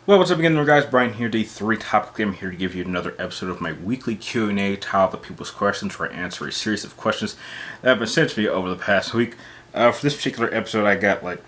Well, what's up again, there, guys? Brian here, day 3 topically. I'm here to give you another episode of my weekly Q&A, titled The People's Questions, where I answer a series of questions that have been sent to me over the past week. For this particular episode, I got like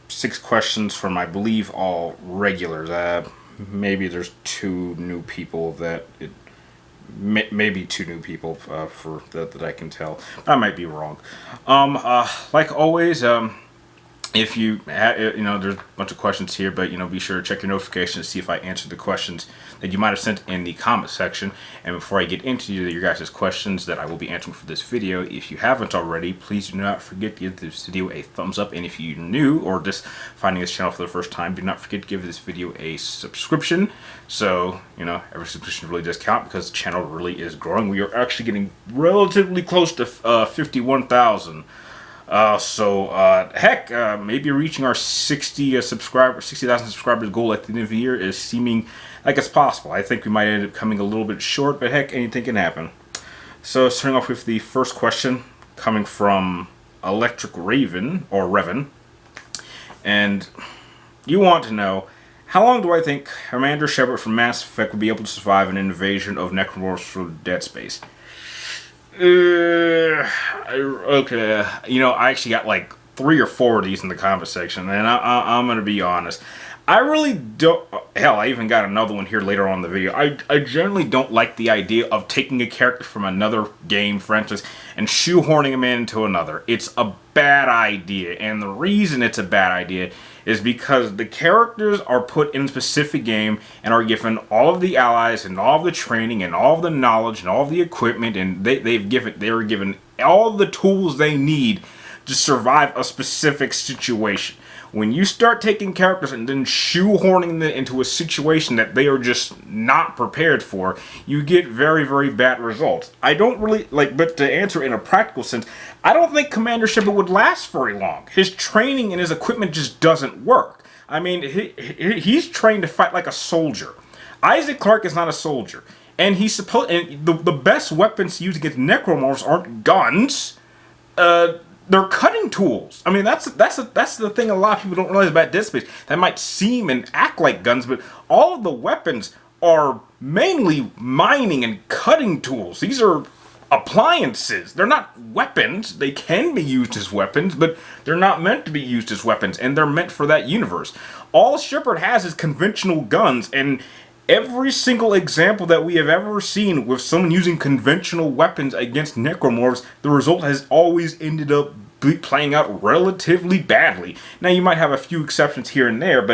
6 questions from, I believe, all regulars. Maybe there's 2 new people that maybe 2 new people for that I can tell. I might be wrong. Like always, if you there's a bunch of questions here, but be sure to check your notifications to see if I answered the questions that you might have sent in the comment section. And before I get into your guys' questions that I will be answering for this video, if you haven't already, please do not forget to give this video a thumbs up. And if you're new or just finding this channel for the first time, do not forget to give this video a subscription. So every subscription really does count, because the channel really is growing. We are actually getting relatively close to 51,000. Heck, maybe reaching our 60,000 subscribers goal at the end of the year is seeming like it's possible. I think we might end up coming a little bit short, but heck, anything can happen. So, starting off with the first question, coming from Electric Raven, or Revan, and you want to know, how long do I think Commander Shepard from Mass Effect would be able to survive an invasion of necromorphs through dead space? Okay, I actually got like 3 or 4 of these in the comment section, and I'm gonna be honest. I really don't. Hell, I even got another one here later on in the video. I generally don't like the idea of taking a character from another game franchise and shoehorning him into another. It's a bad idea, and the reason it's a bad idea is because the characters are put in a specific game and are given all of the allies and all of the training and all of the knowledge and all of the equipment, and they're given all the tools they need to survive a specific situation. When you start taking characters and then shoehorning them into a situation that they are just not prepared for, you get very, very bad results. I don't really but to answer in a practical sense, I don't think Commander Shepard would last very long. His training and his equipment just doesn't work. I mean, he's trained to fight like a soldier. Isaac Clarke is not a soldier, and the best weapons to use against necromorphs aren't guns. They're cutting tools. I mean, that's the thing a lot of people don't realize about Dead Space. That might seem and act like guns, but all of the weapons are mainly mining and cutting tools. These are appliances. They're not weapons. They can be used as weapons, but they're not meant to be used as weapons, and they're meant for that universe. All Shepard has is conventional guns, and every single example that we have ever seen with someone using conventional weapons against necromorphs, the result has always ended up playing out relatively badly. Now, you might have a few exceptions here and there,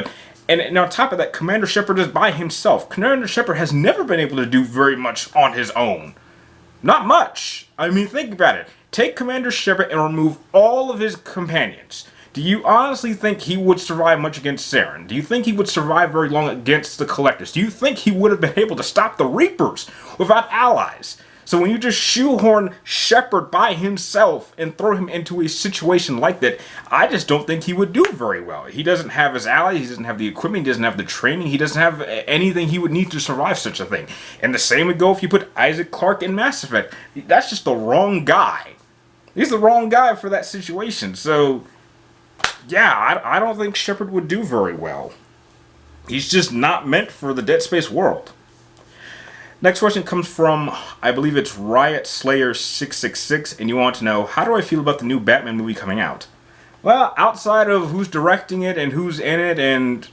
and on top of that, Commander Shepard is by himself. Commander Shepard has never been able to do very much on his own. Not much. I mean, think about it. Take Commander Shepard and remove all of his companions. Do you honestly think he would survive much against Saren? Do you think he would survive very long against the Collectors? Do you think he would have been able to stop the Reapers without allies? So when you just shoehorn Shepard by himself and throw him into a situation like that, I just don't think he would do very well. He doesn't have his allies, he doesn't have the equipment, he doesn't have the training, he doesn't have anything he would need to survive such a thing. And the same would go if you put Isaac Clarke in Mass Effect. That's just the wrong guy. He's the wrong guy for that situation. So yeah, I don't think Shepard would do very well. He's just not meant for the Dead Space world. Next question comes from, I believe it's Riot Slayer 666, and you want to know, how do I feel about the new Batman movie coming out? Well, outside of who's directing it and who's in it and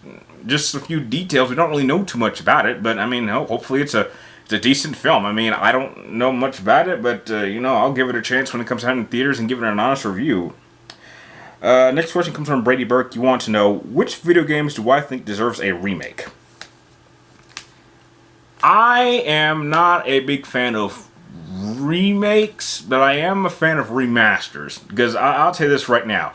just a few details, we don't really know too much about it, but I mean, hopefully it's a decent film. I mean, I don't know much about it, but I'll give it a chance when it comes out in theaters and give it an honest review. Next question comes from Brady Burke. You want to know, which video games do I think deserves a remake? I am not a big fan of remakes, but I am a fan of remasters. Because I'll tell you this right now.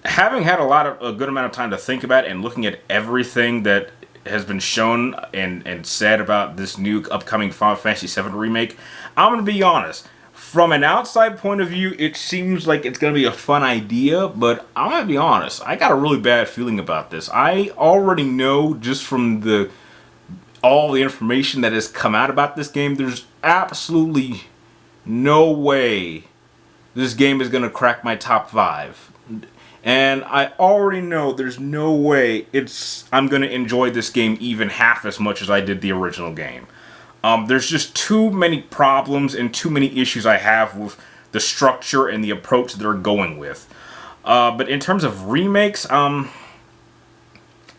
Having had a good amount of time to think about it and looking at everything that has been shown and said about this new upcoming Final Fantasy VII remake, I'm going to be honest. From an outside point of view, it seems like it's going to be a fun idea, but I'm going to be honest, I got a really bad feeling about this. I already know, just from all the information that has come out about this game, there's absolutely no way this game is going to crack my top 5. And I already know there's no way I'm going to enjoy this game even half as much as I did the original game. There's just too many problems and too many issues I have with the structure and the approach they're going with. But in terms of remakes, I'm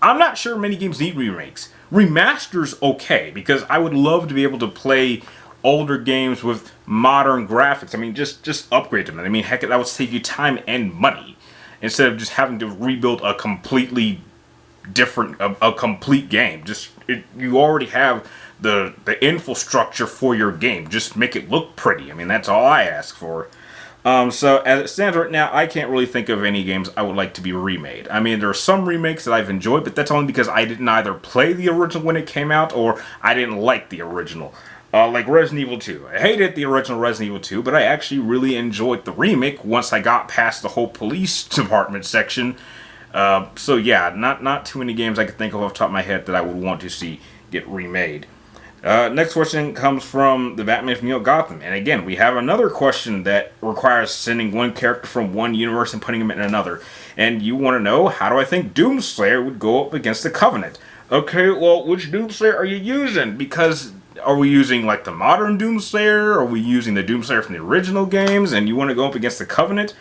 not sure many games need remakes. Remasters, okay, because I would love to be able to play older games with modern graphics. I mean, just upgrade them. I mean, heck, that would save you time and money instead of just having to rebuild a completely different, a complete game. You already have the infrastructure for your game. Just make it look pretty. I mean, that's all I ask for. So as it stands right now, I can't really think of any games I would like to be remade. I mean, there are some remakes that I've enjoyed, but that's only because I didn't either play the original when it came out or I didn't like the original. Like Resident Evil 2. I hated the original Resident Evil 2, but I actually really enjoyed the remake once I got past the whole police department section. So yeah, not too many games I could think of off the top of my head that I would want to see get remade. Next question comes from the Batman from Neo Gotham. And again, we have another question that requires sending one character from one universe and putting him in another. And you want to know, how do I think Doomslayer would go up against the Covenant? Okay, well, which Doomslayer are you using? Because are we using like the modern Doomslayer? Are we using the Doomslayer from the original games? And you want to go up against the Covenant?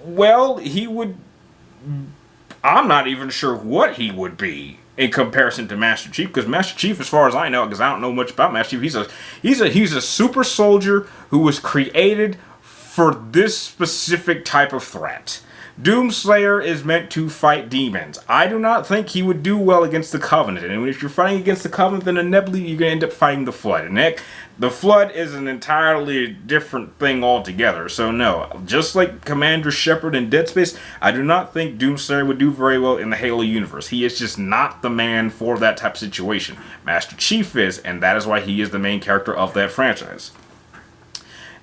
Well, he would... I'm not even sure what he would be in comparison to Master Chief, because Master Chief, as far as I know, because I don't know much about Master Chief, he's a super soldier who was created for this specific type of threat. Doomslayer is meant to fight demons. I do not think he would do well against the Covenant. And if you're fighting against the Covenant, then inevitably you're going to end up fighting the Flood. And heck, the Flood is an entirely different thing altogether. So no, just like Commander Shepard in Dead Space, I do not think Doomslayer would do very well in the Halo universe. He is just not the man for that type of situation. Master Chief is, and that is why he is the main character of that franchise.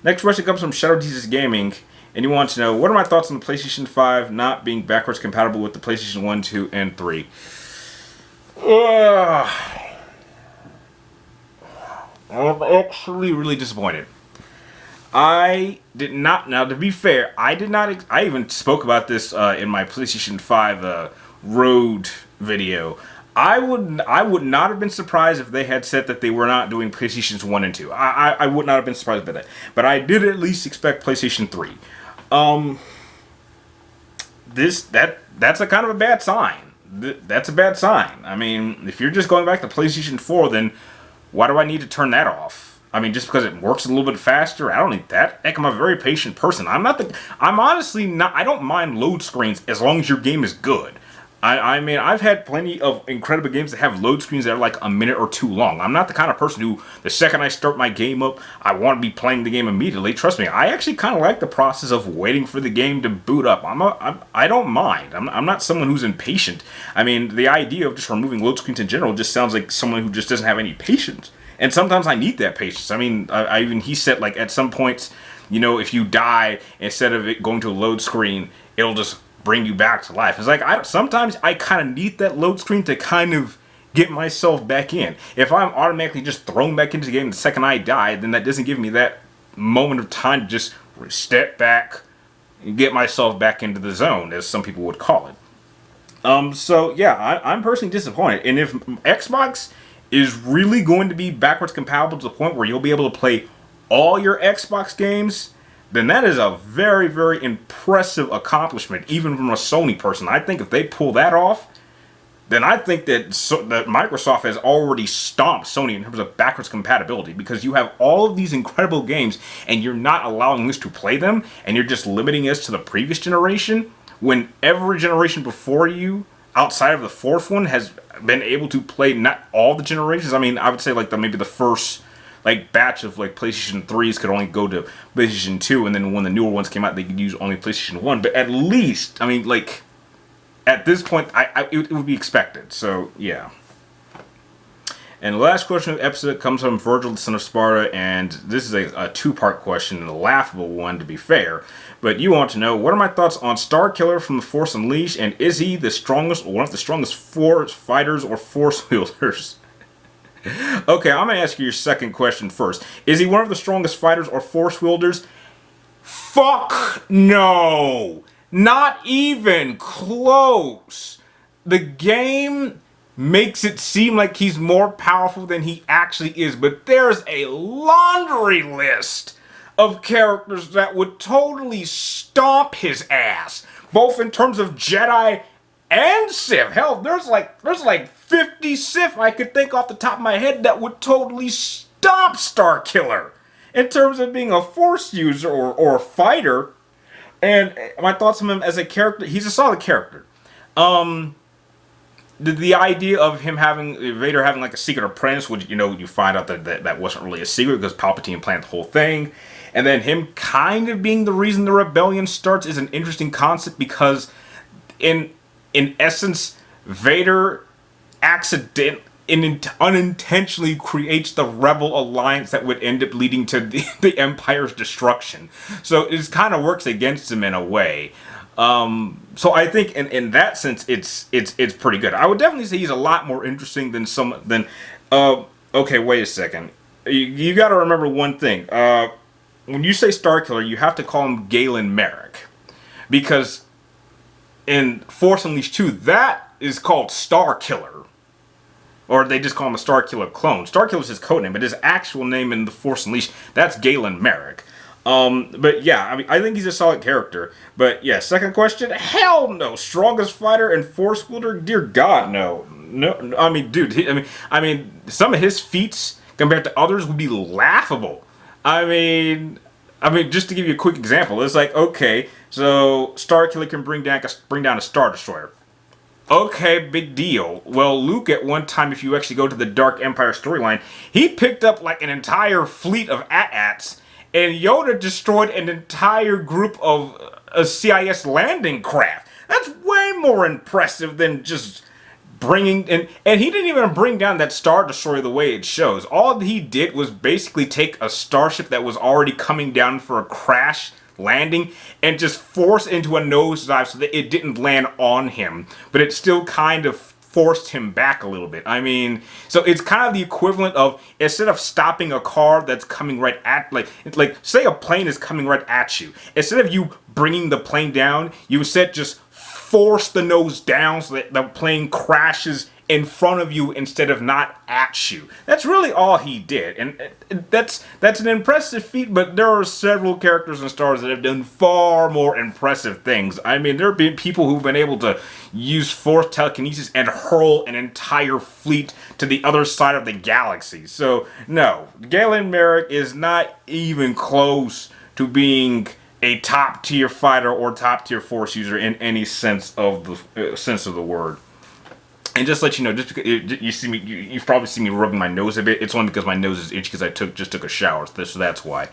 Next question comes from Shadow Jesus Gaming. And you want to know, what are my thoughts on the PlayStation 5 not being backwards compatible with the PlayStation 1, 2, and 3? I'm actually really disappointed. I did not, now to be fair, I even spoke about this in my PlayStation 5 Road video. I would not have been surprised if they had said that they were not doing PlayStations 1 and 2. I would not have been surprised by that. But I did at least expect PlayStation 3. That's a kind of a bad sign. That's a bad sign. I mean, if you're just going back to PlayStation 4, then why do I need to turn that off? I mean, just because it works a little bit faster, I don't need that. Heck, I'm a very patient person. I'm honestly not, I don't mind load screens as long as your game is good. I mean, I've had plenty of incredible games that have load screens that are like a minute or two long. I'm not the kind of person who, the second I start my game up, I want to be playing the game immediately. Trust me, I actually kind of like the process of waiting for the game to boot up. I don't mind. I'm not someone who's impatient. I mean, the idea of just removing load screens in general just sounds like someone who just doesn't have any patience. And sometimes I need that patience. I mean, he said, like, at some points, you know, if you die, instead of it going to a load screen, it'll just bring you back to life. It's like, sometimes I kind of need that load screen to kind of get myself back in. If I'm automatically just thrown back into the game the second I die, then that doesn't give me that moment of time to just step back and get myself back into the zone, as some people would call it. So yeah, I'm personally disappointed. And if Xbox is really going to be backwards compatible to the point where you'll be able to play all your Xbox games, then that is a very, very impressive accomplishment, even from a Sony person. I think if they pull that off, then I think that Microsoft has already stomped Sony in terms of backwards compatibility, because you have all of these incredible games and you're not allowing us to play them, and you're just limiting us to the previous generation, when every generation before you, outside of the fourth one, has been able to play not all the generations. I mean, I would say like maybe the first batch of like PlayStation 3s could only go to PlayStation 2, and then when the newer ones came out, they could use only PlayStation 1. But at least, I mean, like, at this point, it would be expected. So, yeah. And the last question of the episode comes from Virgil, the son of Sparta, and this is a two-part question, and a laughable one, to be fair. But you want to know, what are my thoughts on Starkiller from the Force Unleashed, and is he the strongest, or one of the strongest Force fighters or Force wielders? Okay, I'm going to ask you your second question first. Is he one of the strongest fighters or Force wielders? Fuck no! Not even close. The game makes it seem like he's more powerful than he actually is, but there's a laundry list of characters that would totally stomp his ass, both in terms of Jedi and Sith. Hell, there's like 50 Sith I could think off the top of my head that would totally stomp Starkiller in terms of being a Force user or a fighter. And my thoughts on him as a character, he's a solid character. The idea of him having Vader having like a secret apprentice, which you find out that wasn't really a secret because Palpatine planned the whole thing, and then him kind of being the reason the rebellion starts is an interesting concept because in essence Vader unintentionally creates the rebel alliance that would end up leading to the Empire's destruction. So it kind of works against him in a way. So I think in that sense it's pretty good. I would definitely say he's a lot more interesting than okay, wait a second. You got to remember one thing. When you say Starkiller, you have to call him Galen Marek, because in Force Unleashed 2 that is called Starkiller. Or they just call him a Starkiller clone. Starkiller's his codename, but his actual name in The Force Unleashed, that's Galen Marek. But yeah, I mean, I think he's a solid character. But yeah, second question, hell no. Strongest fighter and Force wielder? Dear God, no. No, I mean, dude, I mean, some of his feats compared to others would be laughable. I mean, just to give you a quick example, it's like, okay, so Starkiller can bring down a Star Destroyer. Okay, big deal. Well, Luke at one time, if you actually go to the Dark Empire storyline, he picked up like an entire fleet of AT-ATs, and Yoda destroyed an entire group of CIS landing craft. That's way more impressive than just bringing... And he didn't even bring down that Star Destroyer the way it shows. All he did was basically take a starship that was already coming down for a crash landing and just force into a nosedive so that it didn't land on him, but it still kind of forced him back a little bit. I mean, so it's kind of the equivalent of, instead of stopping a car that's coming right at, like say a plane is coming right at you, instead of you bringing the plane down, you instead just force the nose down so that the plane crashes in front of you instead of not at you. That's really all he did, and that's an impressive feat, but there are several characters in Star Wars that have done far more impressive things. I mean, there have been people who've been able to use Force telekinesis and hurl an entire fleet to the other side of the galaxy. So, no, Galen Marek is not even close to being a top-tier fighter or top-tier Force user in any sense of the word. And just to let you know, just because you see me, you've probably seen me rubbing my nose a bit. It's only because my nose is itchy because I just took a shower, so that's why.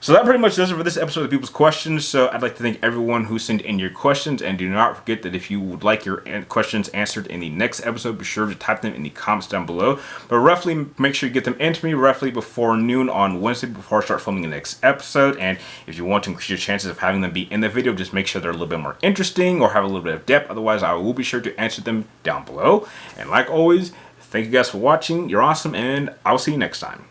So that pretty much does it for this episode of People's Questions. So I'd like to thank everyone who sent in your questions, and do not forget that if you would like your questions answered in the next episode, be sure to type them in the comments down below. But roughly, make sure you get them into me roughly before noon on Wednesday before I start filming the next episode. And if you want to increase your chances of having them be in the video, just make sure they're a little bit more interesting or have a little bit of depth. Otherwise, I will be sure to answer them down below. And like always, thank you guys for watching. You're awesome, and I'll see you next time.